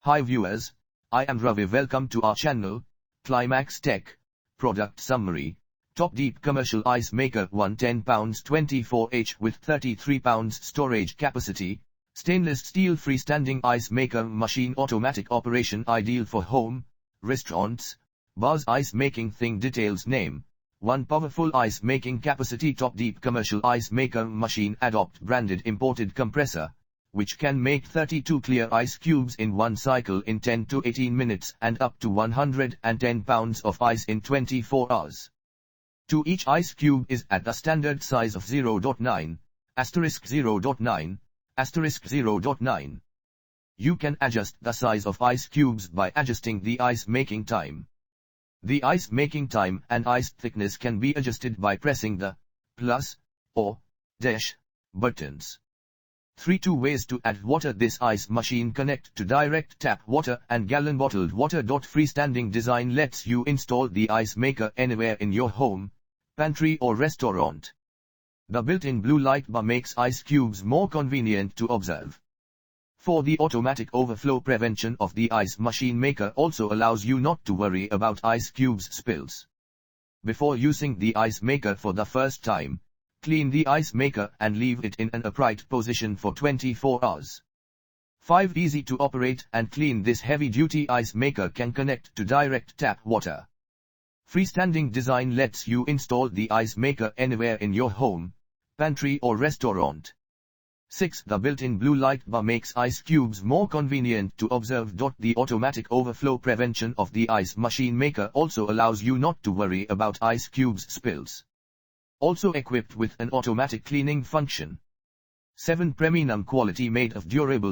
Hi viewers, I am Ravi. Welcome to our channel, Climax Tech. Product Summary. Topdeep Commercial Ice Maker 110 pounds 24H with 33 pounds storage capacity. Stainless steel freestanding ice maker machine, automatic operation, ideal for home, restaurants, bars. Ice making thing details. Name: 1 powerful ice making capacity. Topdeep Commercial Ice Maker Machine. Adopt branded imported compressor, which can make 32 clear ice cubes in one cycle in 10 to 18 minutes and up to 110 pounds of ice in 24 hours. Each ice cube is at the standard size of 0.9, *0.9, *0.9. You can adjust the size of ice cubes by adjusting the ice making time. The ice making time and ice thickness can be adjusted by pressing the plus or dash buttons. 2 ways to add water. This ice machine connect to direct tap water and gallon bottled water. Freestanding design lets you install the ice maker anywhere in your home, pantry or restaurant. The built-in blue light bar makes ice cubes more convenient to observe. For the automatic overflow prevention of the ice machine maker also allows you not to worry about ice cubes spills. Before using the ice maker for the first time, clean the ice maker and leave it in an upright position for 24 hours. 5. Easy to operate and clean. This heavy-duty ice maker can connect to direct tap water. Freestanding design lets you install the ice maker anywhere in your home, pantry or restaurant. 6. The built-in blue light bar makes ice cubes more convenient to observe. The automatic overflow prevention of the ice machine maker also allows you not to worry about ice cubes spills. Also equipped with an automatic cleaning function. 7. Premium quality made of durable